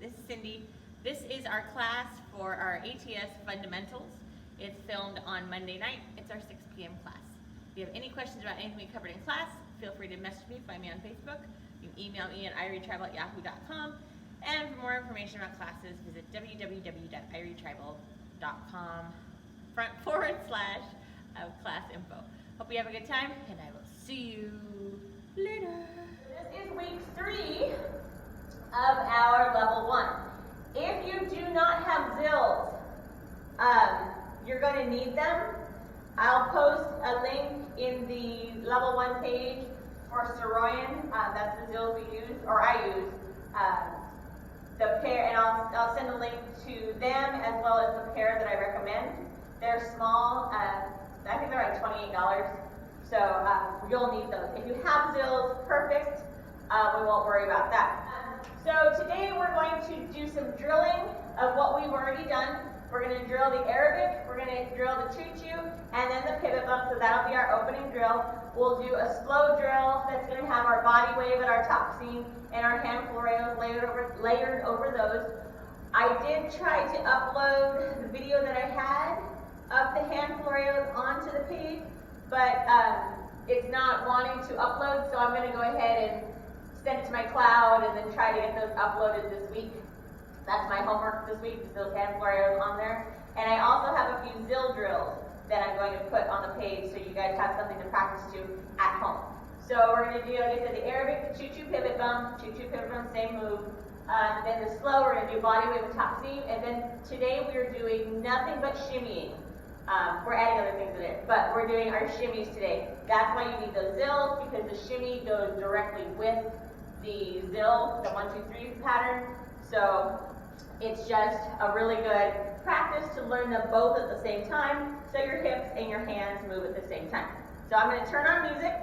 This is Cindy. This is our class for our ATS Fundamentals. It's filmed on Monday night. It's our 6 p.m. class. If you have any questions about anything we covered in class, feel free to message me, find me on Facebook. You can email me at irietribal@yahoo.com. And for more information about classes, visit www.irietribal.com/class info. Hope you have a good time, and I will see you later. This is week 3 of our level 1. If you do not have Zilz, you're going to need them. I'll post a link in the level 1 page for Saroyan. That's the Zilz we use, or I use. The pair, and I'll send a link to them as well as the pair that I recommend. They're small. I think they're like $28. So you'll need those. If you have Zilz, perfect. We won't worry about that. So today we're going to do some drilling of what we've already done. We're going to drill the Arabic, we're going to drill the Choo, and then the pivot bump, so that'll be our opening drill. We'll do a slow drill that's going to have our Bodywave and our Taxeem and our hand floreos layered over those. I did try to upload the video that I had of the hand floreos onto the page, but it's not wanting to upload, so I'm going to go ahead and send it to my cloud and then try to get those uploaded this week. That's my homework this week, is those hand floreos on there. And I also have a few Zilz drills that I'm going to put on the page so you guys have something to practice to at home. So we're going to do, like I said, the Arabic, the Choo pivot bump, same move. Then the slow, we're going to do Bodywave and Taxeem. And then today we're doing nothing but shimmying. We're adding other things in it, but we're doing our shimmies today. That's why you need those Zilz, because the shimmy goes directly with the Zilz, the 1, 2, 3 pattern. So it's just a really good practice to learn them both at the same time, so your hips and your hands move at the same time. So I'm going to turn on music.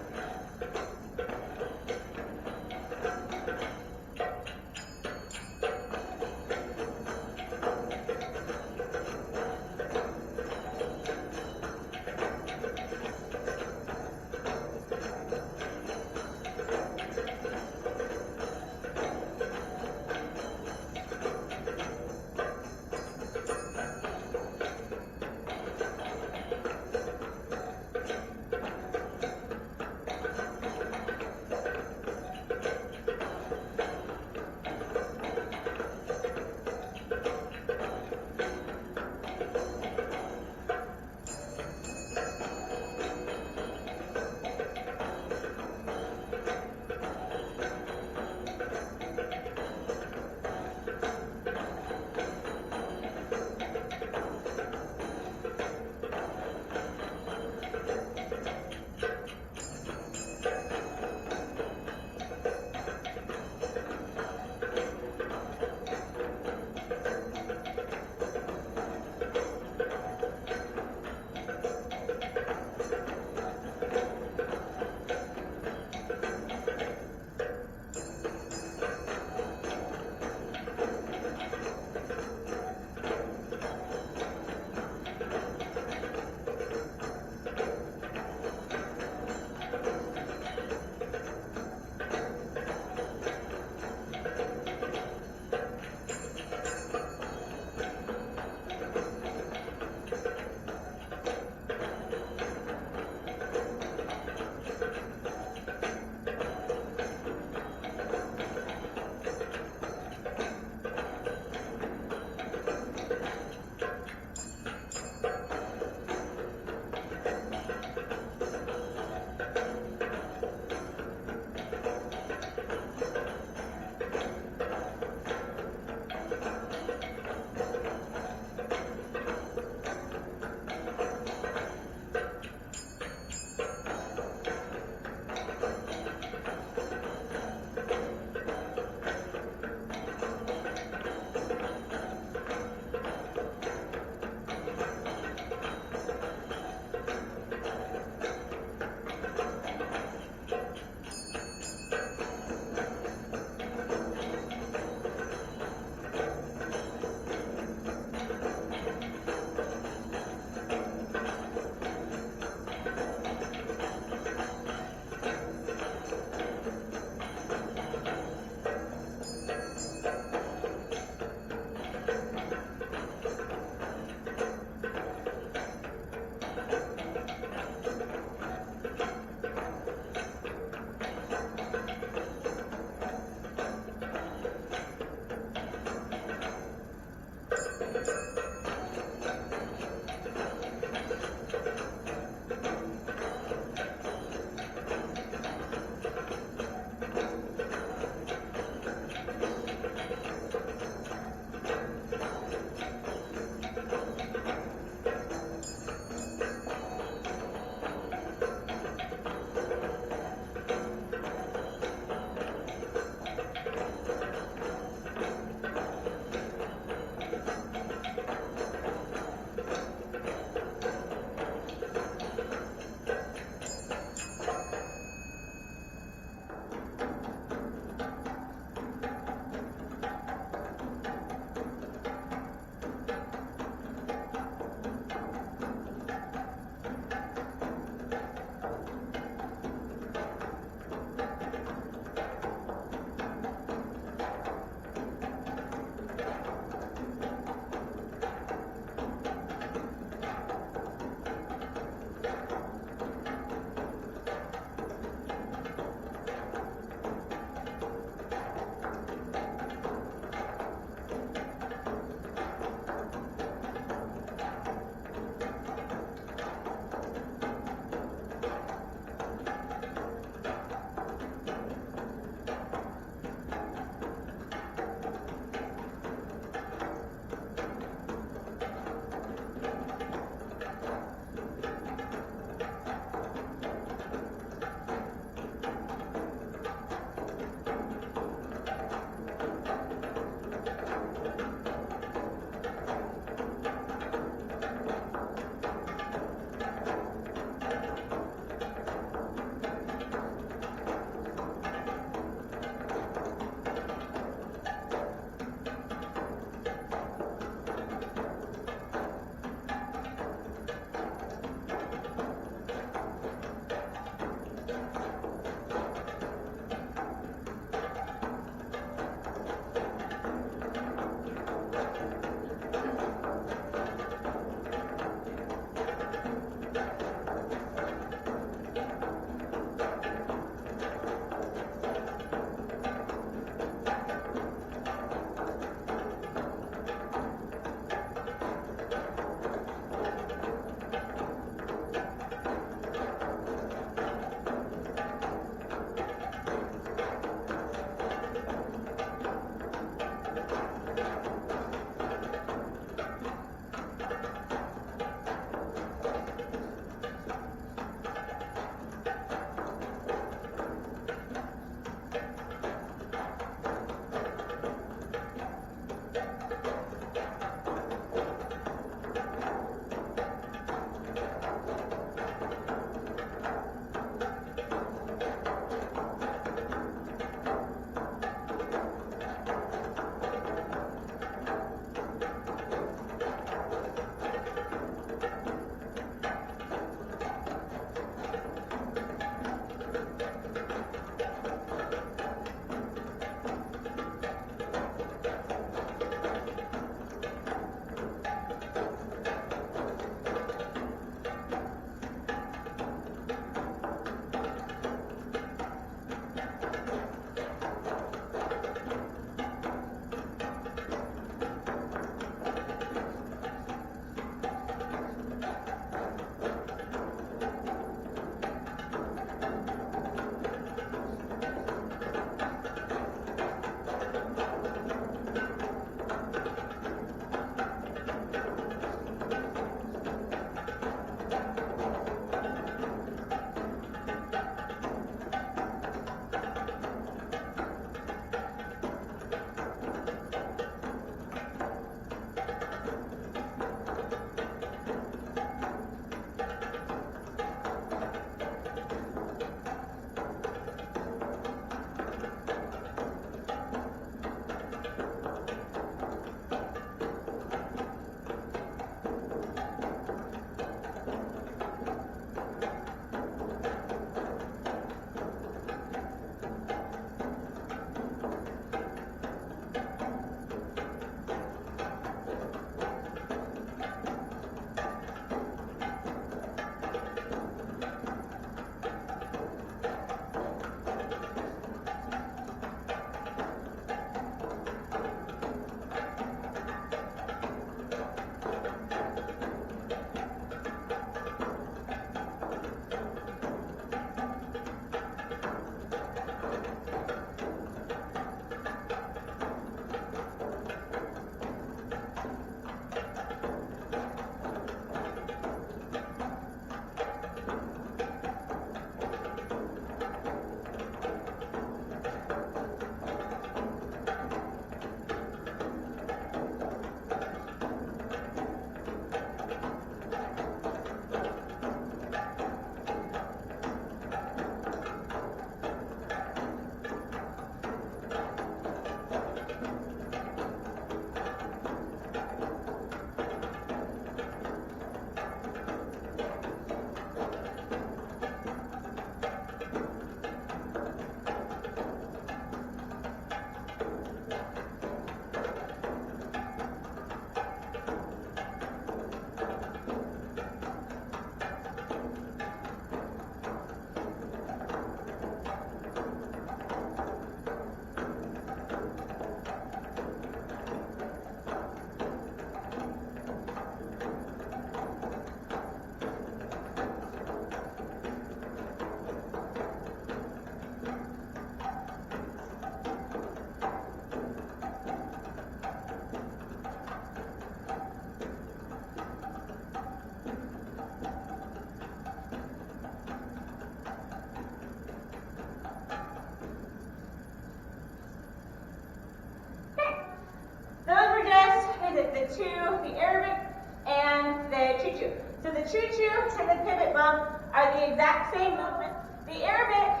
Choo, the Arabic, and the Choo-Choo. So the Choo-Choo and the pivot bump are the exact same movement. The Arabic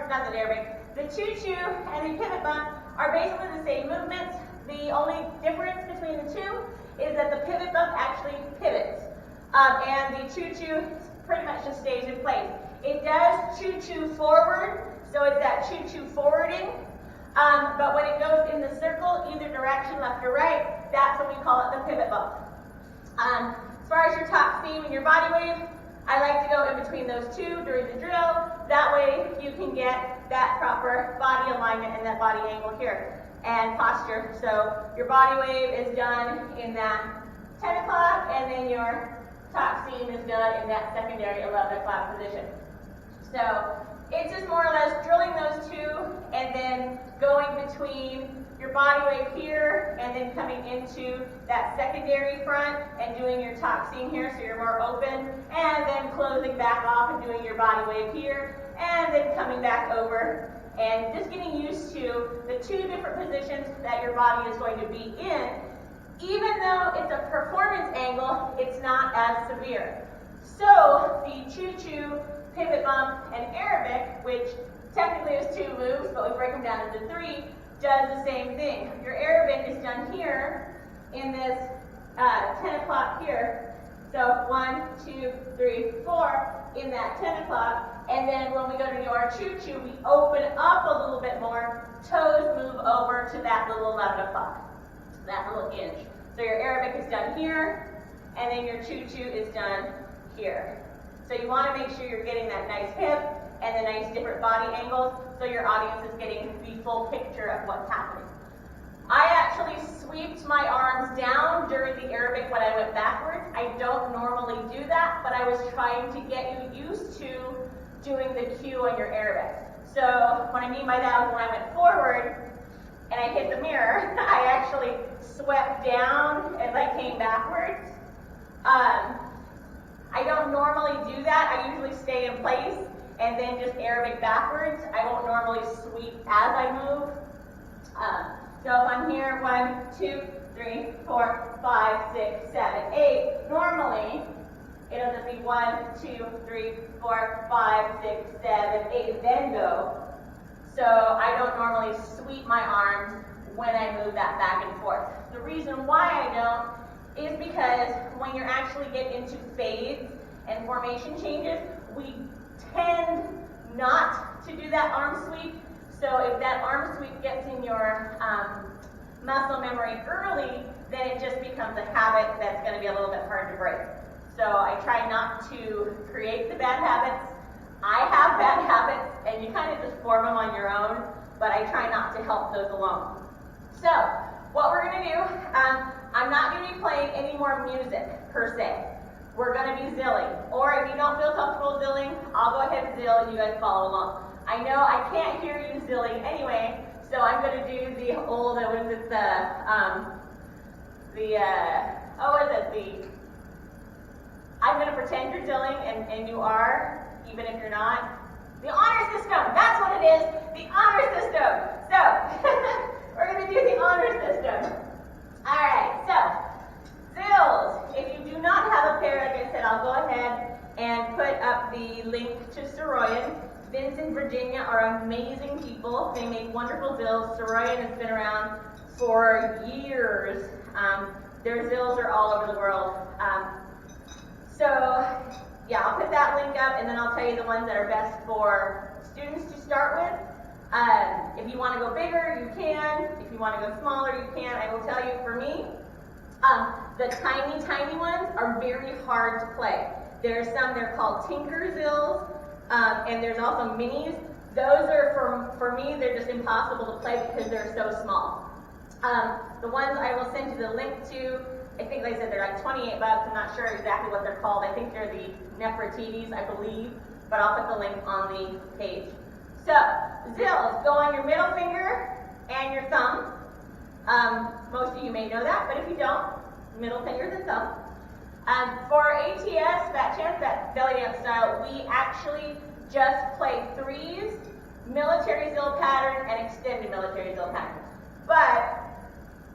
not the Arabic, the Choo-Choo and the pivot bump are basically the same movements. The only difference between the two is that the pivot bump actually pivots. And the Choo-Choo pretty much just stays in place. It does Choo-Choo forward, so it's that Choo-Choo forwarding. But when it goes in the circle, either direction, left or right, that's what we call it the pivot bump. As far as your Taxeem and your Bodywave, I like to go in between those two during the drill. That way you can get that proper body alignment and that body angle here and posture. So your Bodywave is done in that 10 o'clock, and then your Taxeem is done in that secondary 11 o'clock position. So it's just more or less drilling those two and then going between your Bodywave here and then coming into that secondary front and doing your Taxeem here so you're more open, and then closing back off and doing your Bodywave here and then coming back over and just getting used to the two different positions that your body is going to be in. Even though it's a performance angle, it's not as severe. So the Choo-Choo, pivot bump, and Arabic, which technically is two moves, but we break them down into three, does the same thing. Your Arabic is done here in this 10 o'clock here. So 1, 2, 3, 4 in that 10 o'clock. And then when we go to our Choo-Choo, we open up a little bit more. Toes move over to that little 11 o'clock, that little inch. So your Arabic is done here, and then your Choo-Choo is done here. So you want to make sure you're getting that nice hip and the nice different body angles so your audience is getting the full picture of what's happening. I actually sweeped my arms down during the Arabic when I went backwards. I don't normally do that, but I was trying to get you used to doing the cue on your Arabic. So what I mean by that was when I went forward and I hit the mirror, I actually swept down as I came backwards. I don't normally do that. I usually stay in place and then just Arabic backwards. I won't normally sweep as I move. So if I'm here, 1, 2, 3, 4, 5, 6, 7, 8. Normally, it'll just be 1, 2, 3, 4, 5, 6, 7, 8, then go. So I don't normally sweep my arms when I move that back and forth. The reason why I don't is because when you actually get into fades and formation changes, we tend not to do that arm sweep. So if that arm sweep gets in your muscle memory early, then it just becomes a habit that's going to be a little bit hard to break. So I try not to create the bad habits. I have bad habits, and you kind of just form them on your own, but I try not to help those along. So what we're going to do, I'm not going to be playing any more music per se. We're going to be zilling. Or if you don't feel comfortable zilling, I'll go ahead and zill and you guys follow along. I know I can't hear you zilling anyway, so I'm going to do the old, I'm going to pretend you're zilling and you are, even if you're not. The honor system, that's what it is, the honor system. So, we're going to do the honor system. Alright, so, Zilz. If you do not have a pair, like I said, I'll go ahead and put up the link to Soroyan. Vince and Virginia are amazing people. They make wonderful Zilz. Soroyan has been around for years. Their Zilz are all over the world. So, yeah, I'll put that link up, and then I'll tell you the ones that are best for students to start with. If you want to go bigger, you can. If you want to go smaller, you can. I will tell you, for me, the tiny ones are very hard to play. There's some, they're called Tinker Zilz, and there's also minis. Those are, for me, they're just impossible to play because they're so small. The ones I will send you the link to, I think, like I said, they're like 28 bucks. I'm not sure exactly what they're called. I think they're the Nefertitis, I believe, but I'll put the link on the page. So, Zilz, go on your middle finger and your thumb. Most of you may know that, but if you don't, middle fingers and thumb. For ATS, that chance, that belly dance style, we actually just play threes, military Zilz pattern, and extended military Zilz pattern. But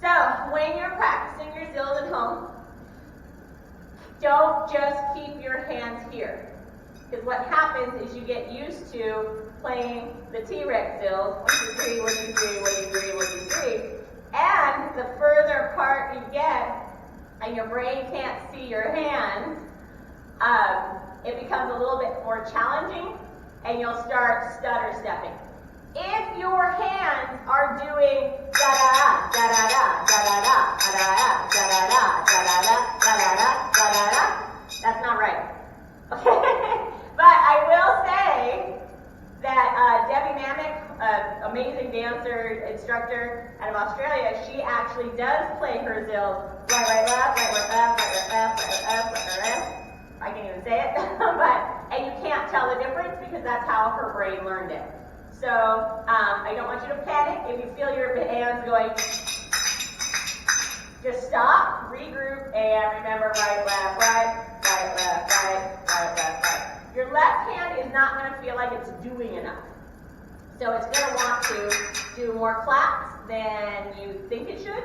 So, when you're practicing your Zilz at home, don't just keep your hands here. Because what happens is you get used to playing the T-Rex Zilz, 1, 2, 3, 1, 2, 3, 1, 2, 3, 1, 2, 3. And the further apart you get, and your brain can't see your hands, it becomes a little bit more challenging, and you'll start stutter stepping. If your hands are doing da-da-da, da-da-da, da-da-da, da-da-da, da-da-da, da-da-da, da-da-da, da-da-da, that's not right. Okay? But I will say that Debbie Mamick, amazing dancer, instructor out of Australia, she actually does play her Zilz right, right, left, right, right, left, right, right, left, right, right, left, right, right, left. I can't even say it. And you can't tell the difference because that's how her brain learned it. So I don't want you to panic. If you feel your hands going, just stop, regroup, and remember right, left, right, right, left, right, right, left, right. Your left hand is not going to feel like it's doing enough. So it's going to want to do more claps than you think it should.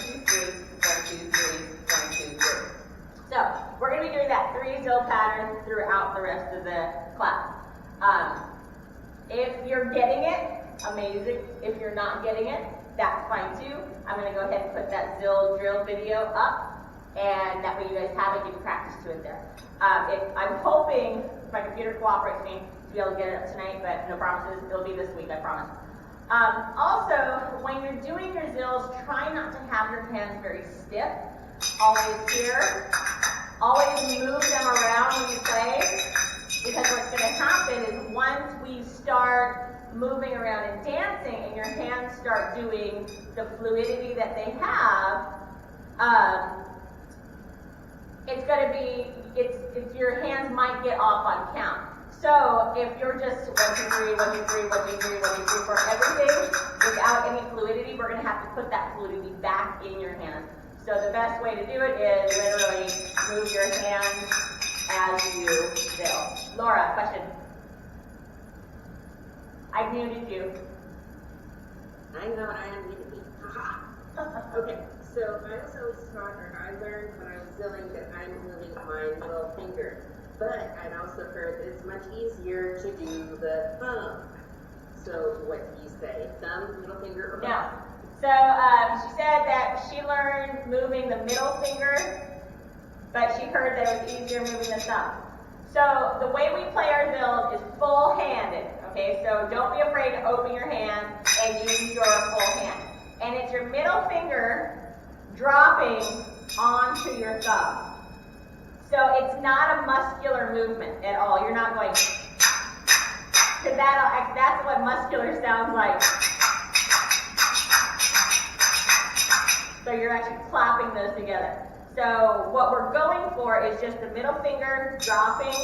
2, 3, 1, 2, 3, 1, 2, 3. So we're going to be doing that 3-Zilz pattern throughout the rest of the class. If you're getting it, amazing. If you're not getting it, that's fine too. I'm going to go ahead and put that Zilz drill video up, and that way you guys have it, you can practice to it there. I'm hoping, if my computer cooperates with me, to be able to get it up tonight, but no promises. It'll be this week, I promise. Also, when you're doing your Zilz, try not to have your hands very stiff. Always here. Always move them around when you play, because what's going to happen is once we start moving around and dancing and your hands start doing the fluidity that they have, it's going to be, your hands might get off on count. So if you're just 1, 2, 3, 1, 2, 3, 1, 2, 3, 1, 2, 3 for everything without any fluidity, we're going to have to put that fluidity back in your hands. So the best way to do it is literally move your hands as you Zilz. Laura, question. I muted you. I know I am muted. Okay, so I was always taught, or I learned when I was Zilling, that I'm moving my middle finger. But I'd also heard it's much easier to do the thumb. So what do you say? Thumb, middle finger, or no? So she said that she learned moving the middle finger, but she heard that it was easier moving the thumb. So the way we play our Zilz is full-handed, okay? So don't be afraid to open your hand and use your full hand. And it's your middle finger dropping onto your thumb. So it's not a muscular movement at all. You're not going, because that's what muscular sounds like. So you're actually clapping those together. So what we're going for is just the middle finger dropping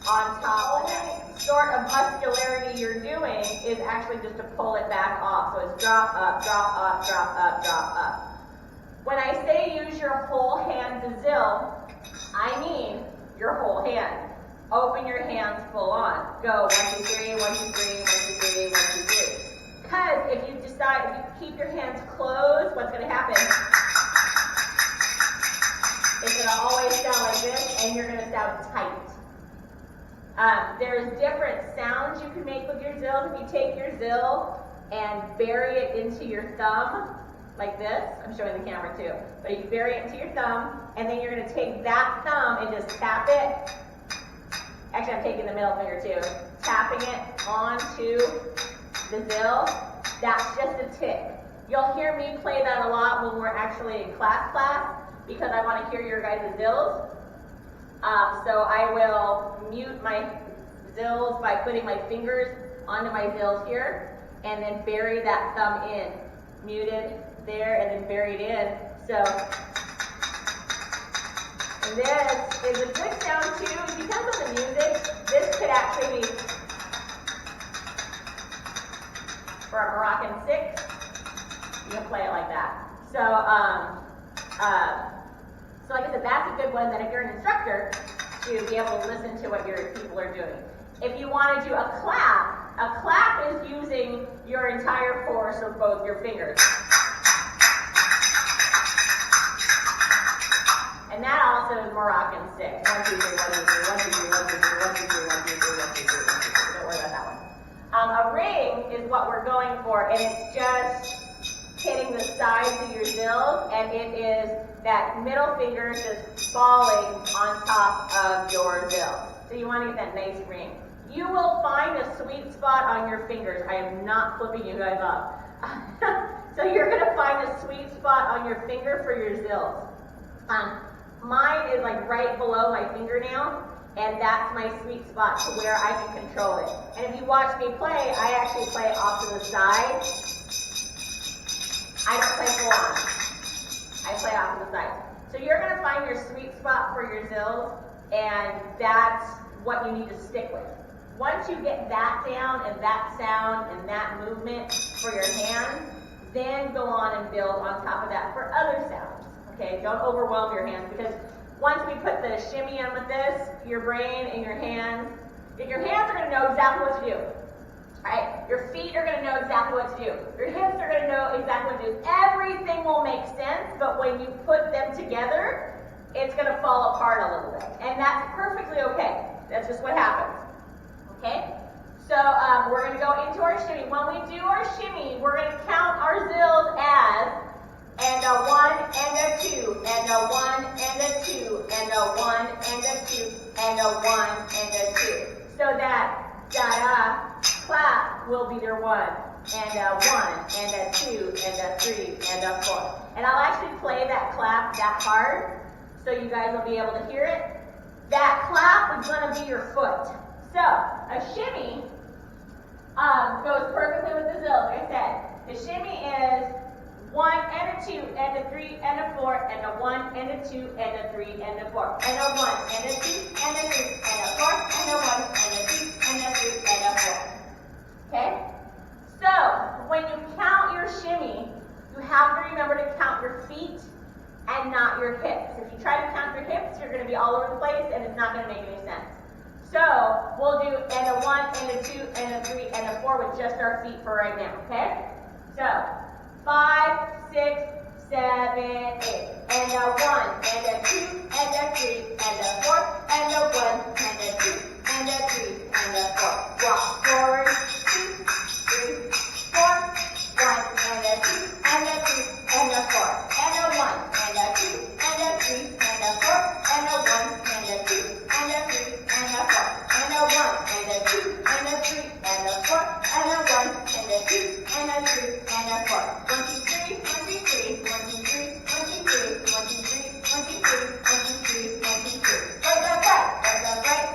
on top. The sort of muscularity you're doing is actually just to pull it back off. So it's drop up, drop up, drop up, drop up. When I say use your whole hand to Zilz, I mean your whole hand. Open your hands full on. Go 1, 2, 3, 1, 2, 3, 1, 2, 3, 1, 2, 3. Because if you keep your hands closed, what's going to happen? It's going to always sound like this, and you're going to sound tight. There's different sounds you can make with your Zilz. If you take your Zilz and bury it into your thumb, like this, I'm showing the camera too, but you bury it into your thumb, and then you're going to take that thumb and just tap it. Actually, I'm taking the middle finger too, tapping it onto the Zilz. That's just a tick. You'll hear me play that a lot when we're actually in class, because I want to hear your guys' Zilz. So I will mute my Zilz by putting my fingers onto my Zilz here, and then bury that thumb in. Muted there, and then buried in. So, and this is a good sound too. It depends on the music. This could actually be for a Moroccan 6. You can play it like that. So, so like I said, that's a good one that if you're an instructor, to be able to listen to what your people are doing. If you want to do a clap is using your entire force of both your fingers. And that also is Moroccan 6. 1, 2, 3, 1, 2, 3, 1, 2, 3, 1, 2, 3, 1, 2, 3, 1, 2, 3, 1, 2, 3, 1, 2, 3. Don't worry about that one. A ring is what we're going for, and it's just hitting the sides of your Zilz, and it is that middle finger just falling on top of your Zilz. So you want to get that nice ring. You will find a sweet spot on your fingers. I am not flipping you guys off. So you're going to find a sweet spot on your finger for your Zilz. like right below my fingernail, and that's my sweet spot to where I can control it. And if you watch me play, I actually play off to the side. I don't play full on. I play off to the side. So you're gonna find your sweet spot for your Zilz, and that's what you need to stick with. Once you get that down and that sound and that movement for your hand, then go on and build on top of that for other sounds. Okay, don't overwhelm your hands, because once we put the shimmy in with this, your brain and your hands are going to know exactly what to do. Right? Your feet are going to know exactly what to do. Your hips are going to know exactly what to do. Everything will make sense, but when you put them together, it's going to fall apart a little bit. And that's perfectly okay. That's just what happens. Okay? So we're going to go into our shimmy. When we do our shimmy, we're going to count our Zilz as and a 1 and a 2 and a 1 and a 2 and a 1 and a 2 and a 1 and a 2. So that da-da clap will be your 1 and a 1 and a 2 and a 3 and a 4. And I'll actually play that clap that hard so you guys will be able to hear it. That clap is going to be your foot. So a shimmy goes perfectly with the Zilz. Like I said, the shimmy is 1 and a 2 and a 3 and a 4 and a 1 and a 2 and a 3 and a 4 and a 1 and a 2 and a 3 and a 4 and a 1 and a 2 and a 3 and a 4. Okay? So when you count your shimmy, you have to remember to count your feet and not your hips. If you try to count your hips, you're going to be all over the place and it's not going to make any sense. So we'll do and a 1 and a 2 and a 3 and a 4 with just our feet for right now. Okay? So 5, 6, 7, 8. And a 1 and a 2 and a 3 and a 4 and a 1 and a 2 and a 3 and a 4. Walk forward. 2, 3, 4. 1 and a 2 and a 3 and a 4 and a 1 and a 2 and a 3 and a 4 and a 1 and a 2 and a 3 and a 4 and a 1 and a 2 and a 3 and a 4 and a 1 and a 2 and a 3 and a 4. 1, 2, 3, 1, 2, 3, 1, 2, 3, 1, 2, 3, 1, 2, 3, 1, 2, 3, 1, 2, 3, 1, 2, 3. Right, left, right, right, left, right,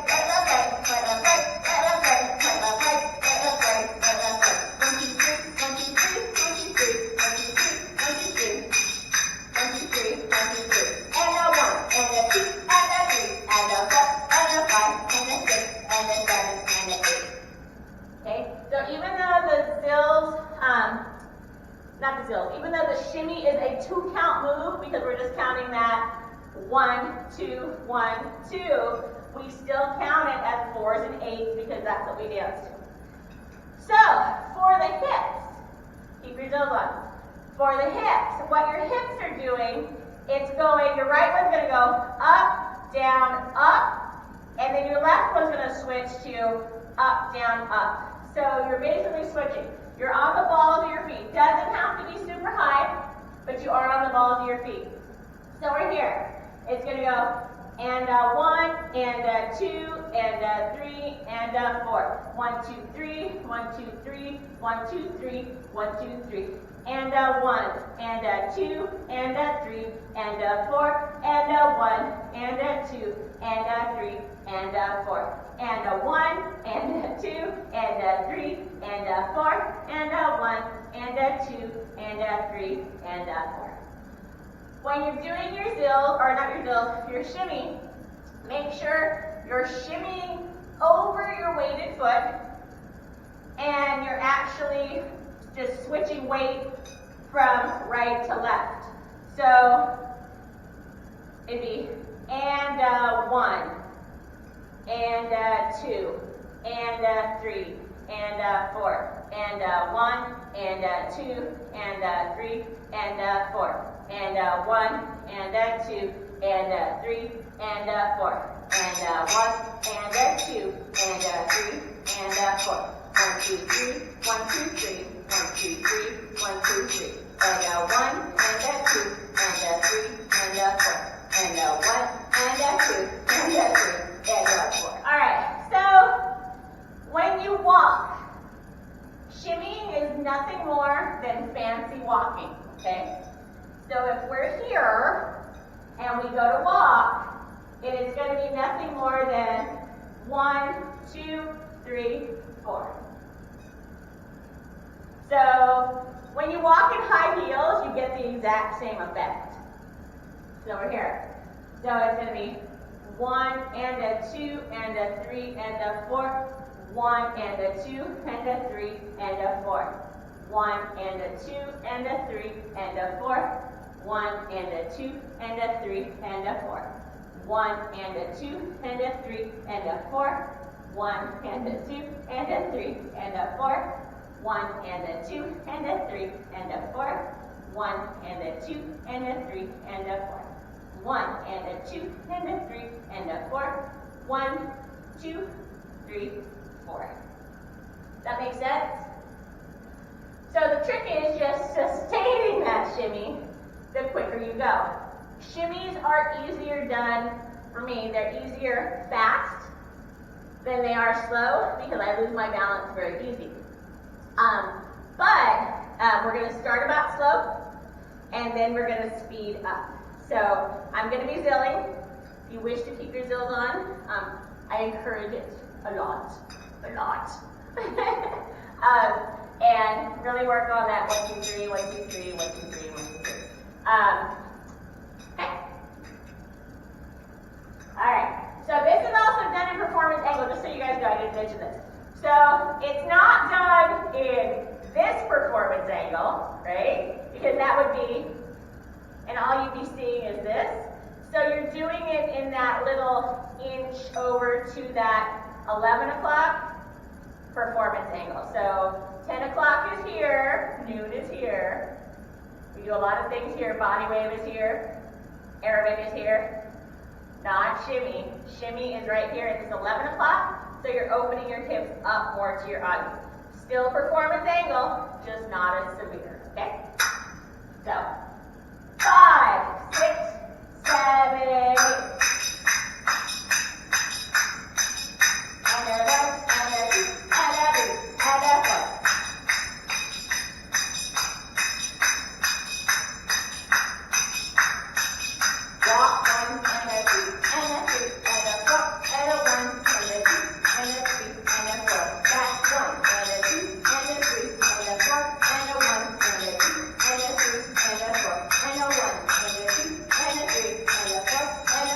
right, left, right, right, left, right, right, left, right, right, left, right, right, left, right, right, left, right. 1, 2, 3, 1, 2, 3, 1, 2, 3, 1, 2, 3, 1, 2, 3, 1, 2, 3, 1, 2, 3. And a 1 and a 2 and a 3 and a 4 and a 5 and a 6 and a 7 and a 8. Okay, so even though the Zilz, not the Zilz, even though the shimmy is a 2 count move, because we're just counting that 1, 2, 1, 2, we still count it as 4s and 8s because that's what we dance to. So, for the hips, keep your Zilz on. For the hips, what your hips are doing, it's going, your right one's going to go up, down, up, and then your left one's going to switch to up, down, up. So you're basically switching. You're on the balls of your feet. Doesn't have to be super high, but you are on the balls of your feet. So we're here. It's going to go and 1 and 2 and 3 and 4. 1, 2, 3, 1, 2, 3, 1, 2, 3, 1, 2, 3. And 1 and 2 and 3 and 4 and 1 and 2 and 3 and 4 and 1 and 2 and 3 and 4 and 1 and 2 and 3 and 4. When you're doing your Zilz, or not your Zilz, your shimmy, make sure you're shimmying over your weighted foot and you're actually just switching weight from right to left. So it'd be and 1 and 2 and 3 and 4 and 1 and 2 and 3 and 4 and 1 and 2 and 3 and 4 and 1 and 2 and 3 and 4. 1, 2, 3, 1, 2, 3, 1, 2, 3, 1, 2, 3, and 1 and 2 and 3 and 4 and 1 and 2 and 3 and 4. All right. So when you walk, shimmying is nothing more than fancy walking. Okay. So if we're here and we go to walk, it is going to be nothing more than 1, 2, 3, 4. So when you walk in high heels, you get the exact same effect. So over here. So it's going to be 1 and a 2 and a 3 and a 4. 1 and a 2 and a 3 and a 4. 1 and a 2 and a 3 and a 4. 1 and a 2 and a 3 and a 4. 1 and a 2 and a 3 and a 4. 1 and a 2 and a 3 and a 4. 1 and a 2 and a 3 and a 4. 1 and a 2 and a 3 and a 4. 1 and a 2 and a 3 and a 4. 1, 2, 3, 4. Does that make sense? So the trick is just sustaining that shimmy the quicker you go. Shimmies are easier done, for me, they're easier fast than they are slow because I lose my balance very easy. But we're going to start about slow and then we're going to speed up. So I'm going to be zilling. If you wish to keep your zills on, I encourage it a lot. And really work on that 1, 2, 3, 1, 2, 3, 1, 2, 3, 1, 2, 3. Okay. All right. So this is also done in performance angle, just so you guys know, I didn't mention this. So it's not done in this performance angle, right? Because that would be, and all you'd be seeing is this. So you're doing it in that little inch over to that 11 o'clock performance angle. So 10 o'clock is here, noon is here. We do a lot of things here. Bodywave is here. Arabic is here. Not shimmy. Shimmy is right here at this 11 o'clock. So you're opening your hips up more to your audience. Still performance angle, just not as severe. Okay? So 5, 6, 7, 8. And a 1, and a 2, and a 3, and a 4. Walk 1 and a 2 and a 3 and a 4 and a 1 and a 2 and a 3 and a 4. Back 1 and a 2 and a 3 and a 4 and a 1 and a 2 and a 3 and a 4 and a 1 and a 2 and a 3 and a 4 and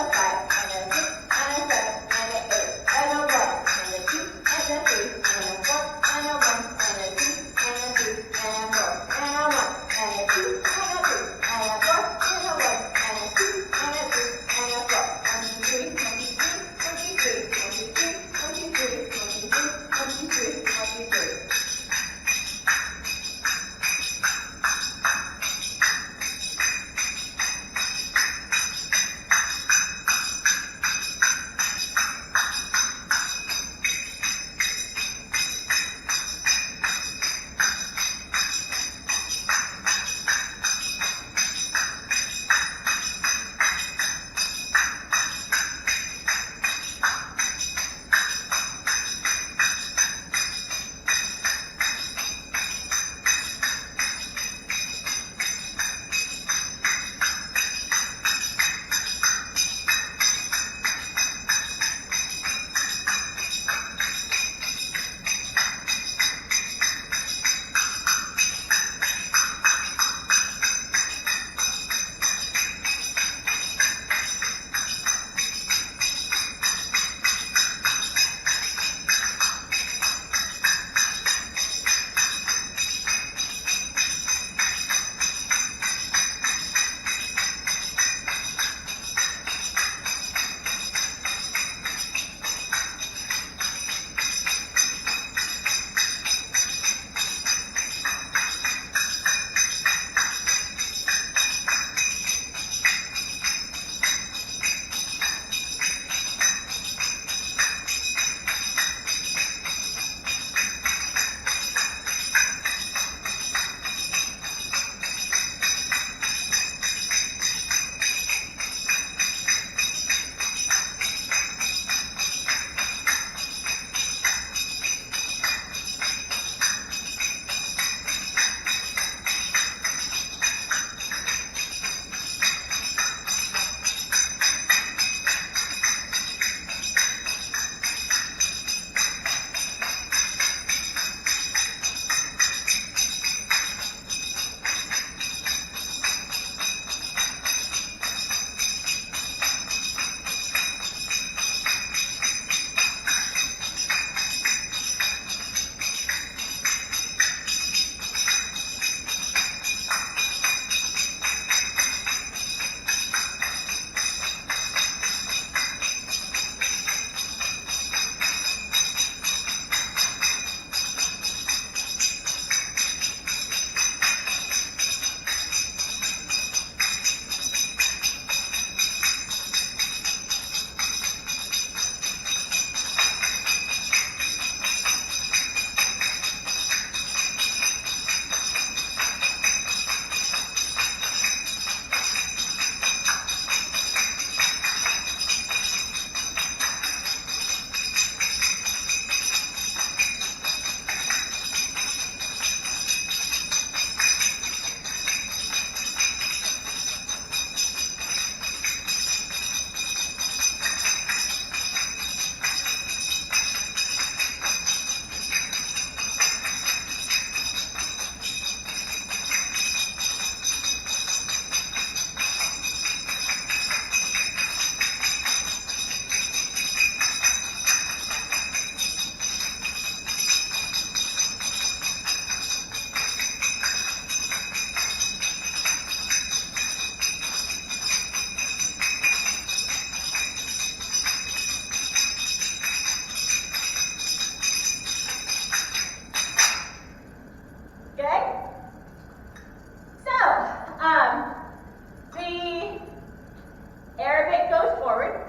goes forward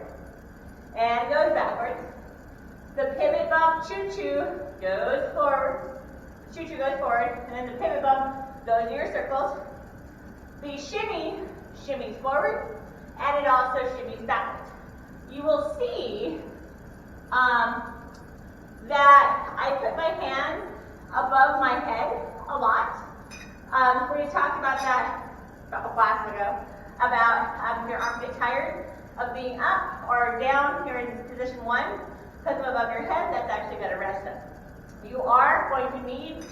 and goes backwards. The pivot bump choo-choo goes forward. Choo-choo goes forward, and then the pivot bump goes in your circles. The shimmy shimmies forward, and it also shimmies backwards. You will see that I put my hands above my head a lot. We talked about that a couple classes ago, about your arms get tired of being up or down here in position 1. Put them above your head, that's actually going to rest them. You are going to need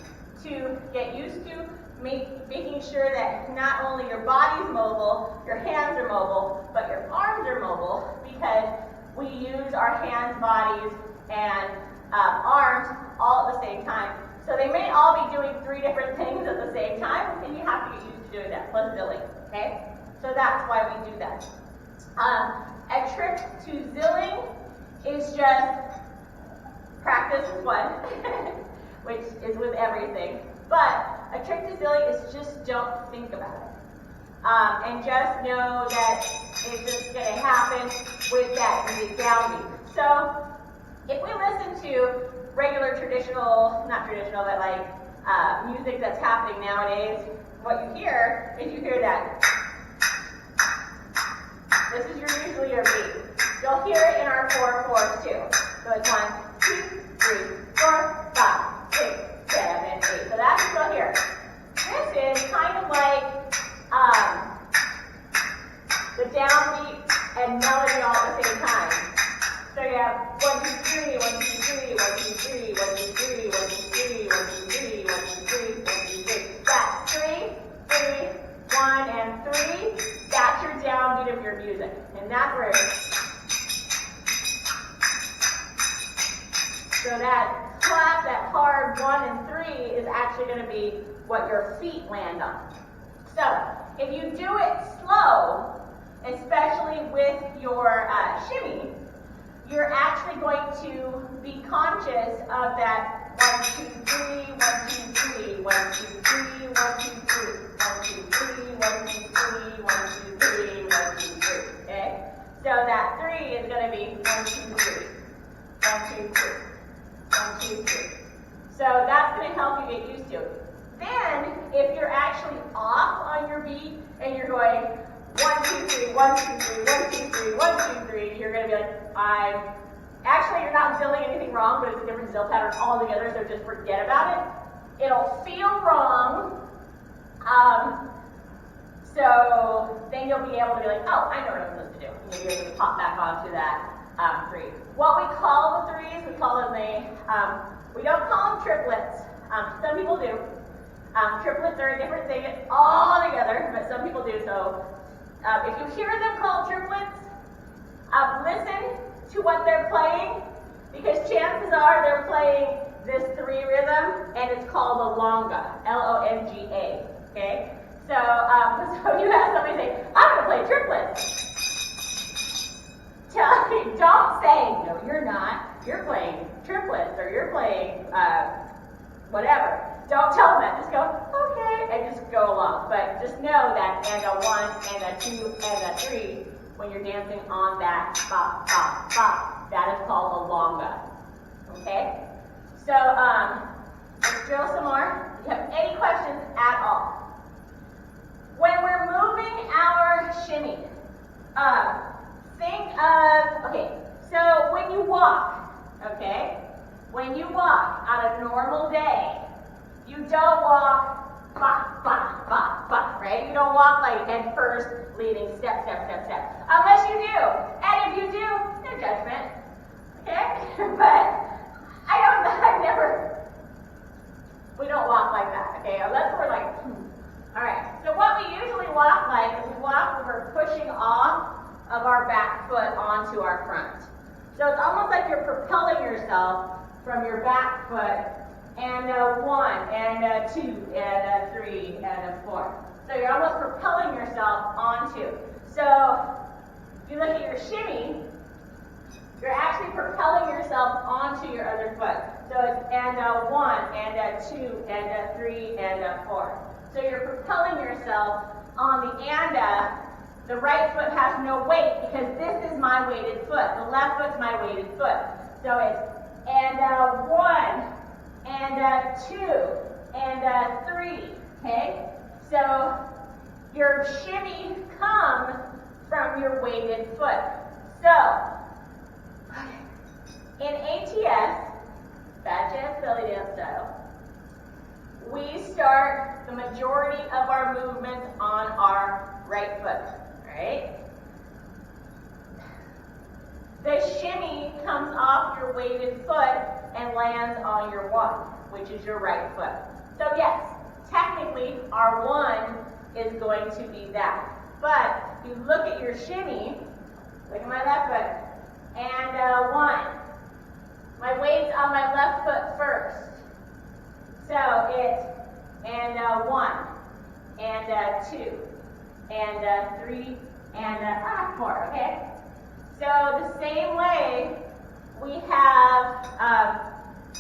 to get used to making sure that not only your body's mobile, your hands are mobile, but your arms are mobile, because we use our hands, bodies, and arms all at the same time. So they may all be doing 3 different things at the same time, and you have to get used to doing that, plus zilling, okay? So that's why we do that. A trick to zilling is just practice is one, which is with everything. But a trick to zilling is just don't think about it. And just know that it's just going to happen with that downbeat. So if we listen to regular traditional, not traditional, but like music that's happening nowadays, what you hear is you hear that. This is usually your beat. You'll hear it in our 4/4s too. So it's 1, 2, 3, 4, 5, 6, 7, 8. So that's what you'll hear. This is kind of like the downbeat and melody all at the same time. So you have 1, 2, 3, 1, 2, 3, 1, 2, 3, 1, 2, 3, 1, 2, 3, 1, 2, 3, 1, 2, 3, 1, 2, 3. That's 3, 3, 1, and 3. That's your downbeat of your music. And that's where it is. So that clap, that hard 1 and 3 is actually going to be what your feet land on. So if you do it slow, especially with your shimmy, you're actually going to be conscious of that 1, 2, 3, 1, 2, 3, 1, 2, 3, 1, 2, 3, 1, 2, 3, 1, 2, 3, 1, 2, 3, 1, 2, 3. Okay? So that 3 is going to be 1, 2, 3, 1, 2, 3, 1, 2, 3. So that's going to help you get used to it. Then, if you're actually off on your beat and you're going 1, 2, 3, 1, 2, 3, 1, 2, 3, 1, 2, 3, you're going to be like, actually, you're not zilling anything wrong, but it's a different zill pattern altogether, so just forget about it. It'll feel wrong. So then you'll be able to be like, oh, I know what I'm supposed to do. And you'll be able to pop back onto that 3. What we call the 3s, we call them we don't call them triplets. Some people do. Triplets are a different thing altogether, but some people do. So if you hear them called triplets, listen to what they're playing, because chances are they're playing this 3 rhythm, and it's called a Longa, L-O-N-G-A, okay? So, so you have somebody say, I'm going to play triplets. Don't say, no, you're not. You're playing triplets, or you're playing whatever. Don't tell them that. Just go, okay, and just go along. But just know that and a 1 and a 2 and a 3, when you're dancing on that bop, bop, bop, that is called a Longa. Okay? So, let's drill some more. If you have any questions at all. When we're moving our shimmy, think of, okay, so when you walk, okay, when you walk on a normal day, you don't walk bop, bop, bop, bop, right? You don't walk like head first, leading step, step, step, step. Unless you do. And if you do, no judgment. Okay? But we don't walk like that, okay? Unless we're like, Alright, so what we usually walk like is we walk when we're pushing off of our back foot onto our front. So it's almost like you're propelling yourself from your back foot, and a 1, and a 2, and a 3, and a 4. So you're almost propelling yourself onto. So if you look at your shimmy, you're actually propelling yourself onto your other foot. So it's and a 1, and a 2, and a 3, and a 4. So you're propelling yourself on the anda The right foot has no weight because this is my weighted foot. The left foot's my weighted foot. So it's and 1, and 2, and 3, okay? So your shimmy comes from your weighted foot. So, in ATS, Fat Jazz Belly Dance style, we start the majority of our movements on our right foot, right? The shimmy comes off your weighted foot and lands on your 1, which is your right foot. So yes, technically our 1 is going to be that. But you look at your shimmy, look at my left foot, and 1. My weight's on my left foot first. So it's, and 1, and 2, and 3, and 4, okay? So the same way we have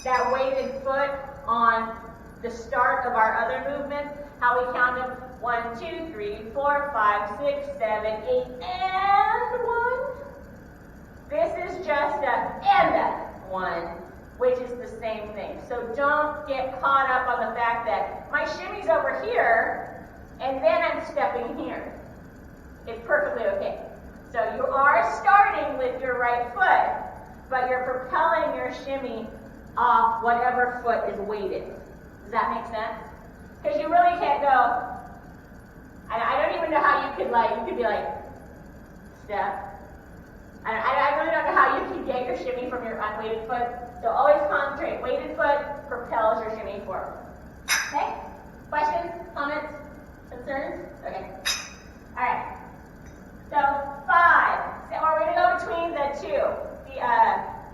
that weighted foot on the start of our other movements, how we count them, 1, 2, 3, 4, 5, 6, 7, 8, and 1. This is just a and 1, which is the same thing. So don't get caught up on the fact that my shimmy's over here, and then I'm stepping here. It's perfectly okay. So you are starting with your right foot, but you're propelling your shimmy off whatever foot is weighted. Does that make sense? Because you really can't go, I don't even know how you could be like, step. I really don't know how you can get your shimmy from your unweighted foot. So always concentrate. Weighted foot propels your shimmy forward. Okay? Questions, comments, concerns? Okay. All right. So 5. So we're going to go between the 2,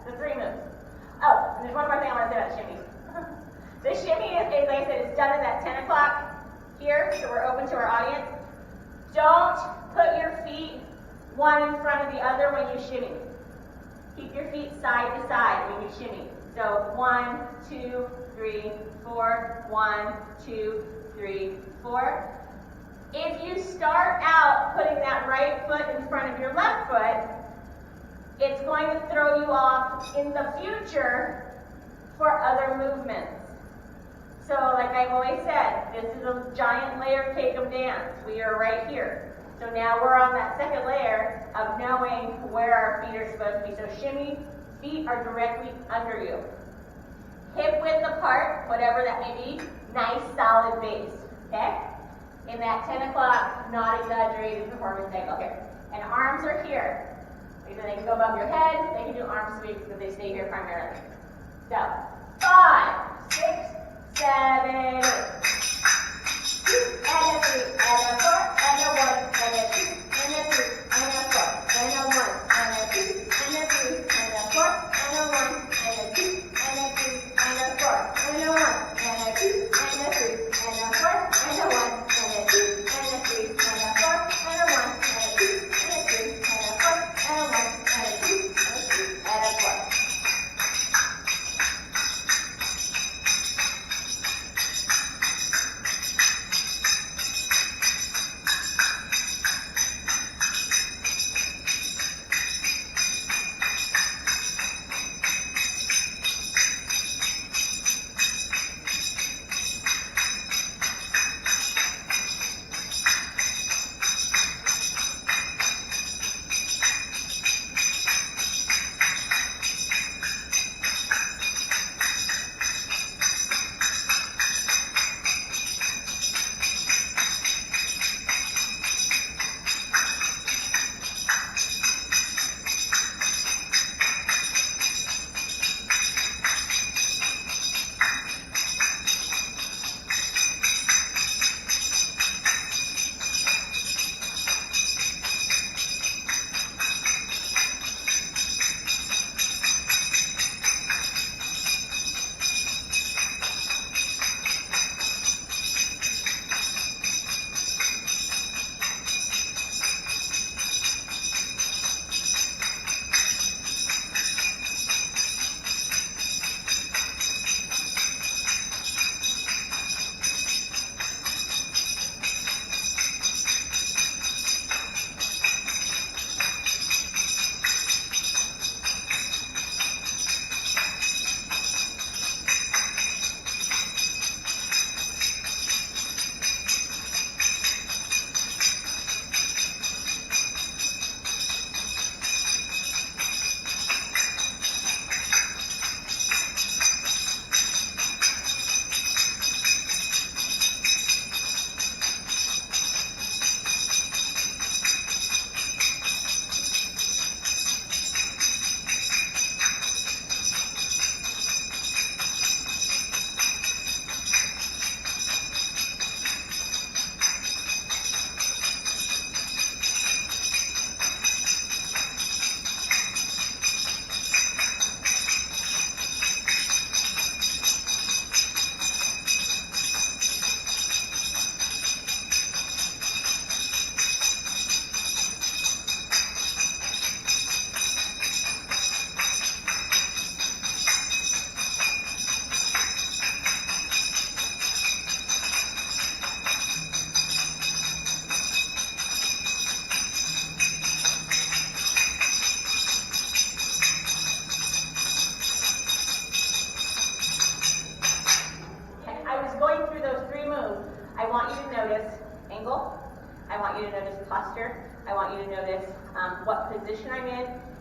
the 3 moves. Oh, and there's one more thing I want to say about shimmies. The shimmy is, like I said, it's done at that 10 o'clock here, so we're open to our audience. Don't put your feet one in front of the other when you shimmy. Keep your feet side to side when you shimmy. So 1, 2, 3, 4, 1, 2, 3, 4. If you start out putting that right foot in front of your left foot, it's going to throw you off in the future for other movements. So like I've always said, this is a giant layer cake of dance. We are right here. So now we're on that second layer of knowing where our feet are supposed to be. So shimmy, feet are directly under you. Hip width apart, whatever that may be, nice solid base, okay? In that 10 o'clock, not exaggerated performance angle here. And arms are here. Either they can go above your head, they can do arm sweeps, but they stay here primarily. So, 5, 6, 7, 8. 2, and a 3, and a 4, and a 1, and a 2, and a 3, and a 4, and a 1, and a 2, and a 3, and a 4, and a 1, and a 2, and a 3, and a 4, and a 1, and a 2, and a 3, and a 4, and a 1, and a 2, and a 3, and a 4, and a 1, and a 2, and a 3, and a 4, and a 1, and a 2, and a 3, and a 4.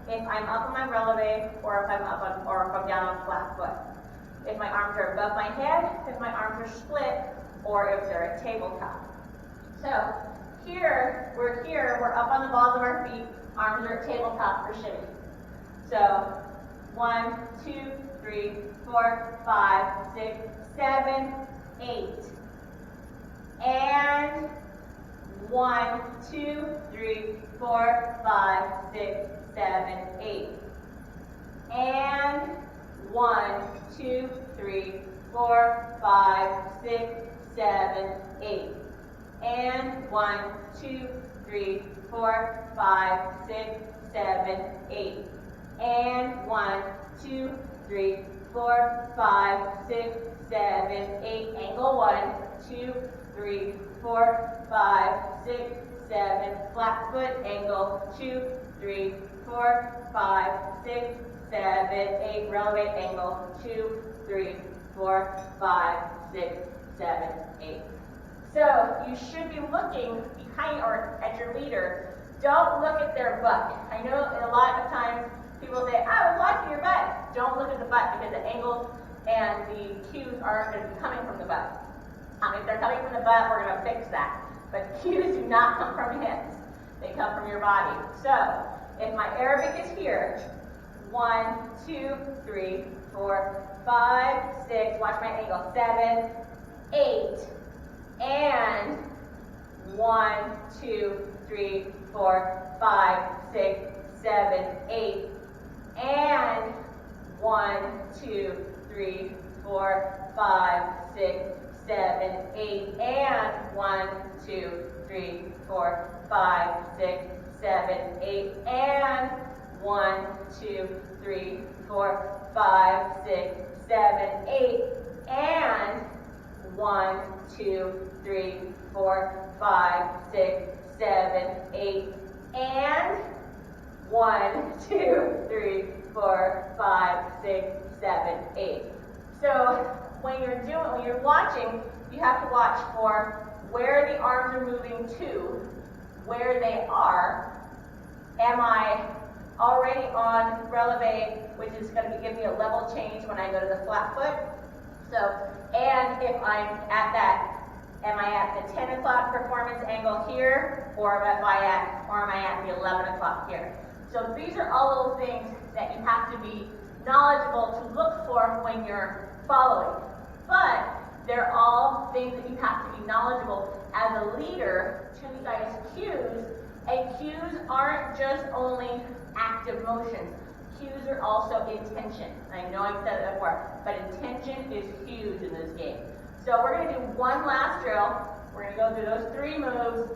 if I'm up on my releve or if I'm down on flat foot. If my arms are above my head, if my arms are split, or if they're at tabletop. So we're up on the balls of our feet, arms are at tabletop for shimmy. So 1, 2, 3, 4, 5, 6, 7, 8. And 1, 2, 3, 4, 5, 6, 7, 8. And 1, 2, 3, 4, 5, 6, 7, 8. And 1, 2, 3, 4, 5, 6, 7, 8. And 1, 2, 3, 4, 5, 6, 7, 8. Angle 1, 2, 3, 4, 5, 6, 7. Flat foot angle 2, 3, 4, 5, 6, 7, 8. Releve angle 2, 3, 4, 5, 6, 7, 8. So you should be looking behind or at your leader. Don't look at their butt. I know a lot of times people say, I was watching your butt. Don't look at the butt because the angles and the cues aren't going to be coming from the butt. If they're coming from the butt, we're going to fix that. But cues do not come from hips. They come from your body. So if my Arabic is here, 1, 2, 3, 4, 5, 6, watch my angle, 7, 8, and 1, 2, 3, 4, 5, 6, 7, 8, and 1, 2, 3, 4, 5, 6, 7, 8, and 1, 2, 3, 4, 5, 6, 7, 8, and 1, 2, 3, 4, 5, 6, 7, 8, and 1, 2, 3, 4, 5, 6, 7, 8, and 1, 2, 3, 4, 5, 6, 7, 8. So when you're watching, you have to watch for where the arms are moving to, where they are. Am I already on releve, which is going to give me a level change when I go to the flat foot? So, and if I'm at that, am I at the 10 o'clock performance angle here, or am I at the 11 o'clock here? So these are all little things that you have to be knowledgeable to look for when you're following. But they're all things that you have to be knowledgeable as a leader to these as cues. And cues aren't just only active motions. Cues are also intention. I know I've said it before, but intention is huge in this game. So we're going to do one last drill. We're going to go through those 3 moves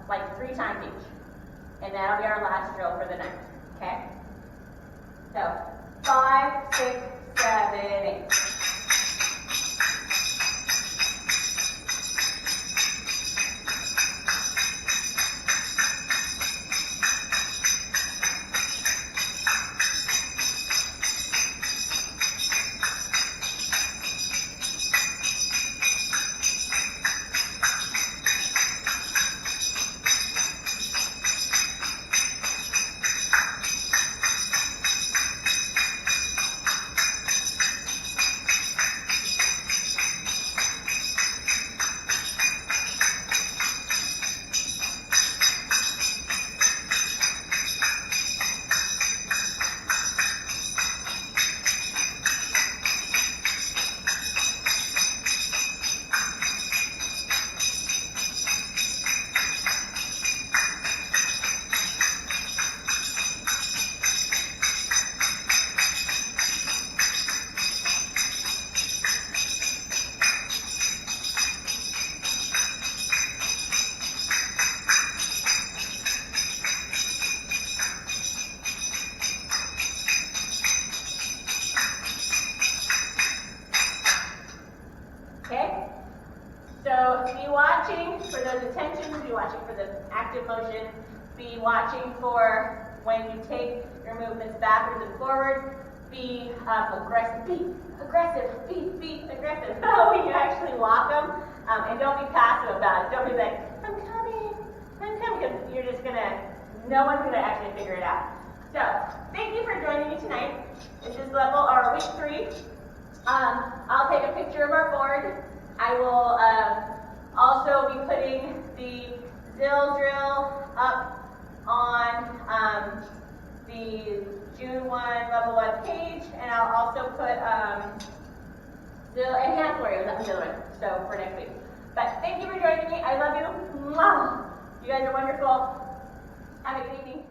like 3 times each. And that'll be our last drill for the night. Okay? So 5, 6, 7, 8. Motion, be watching for when you take your movements backwards and forward, be aggressive, be aggressive. When you actually lock them, and don't be passive about it. Don't be like, I'm coming, because you're just no one's gonna actually figure it out. So, thank you for joining me tonight. This is level, or week 3. I'll take a picture of our board. I will also be putting the Zilz drill up on the June 1 level 1 page, and I'll also put Zilz and hand warriors up in the other one, so for next week. But thank you for joining me. I love you. Mwah! You guys are wonderful. Have a good evening.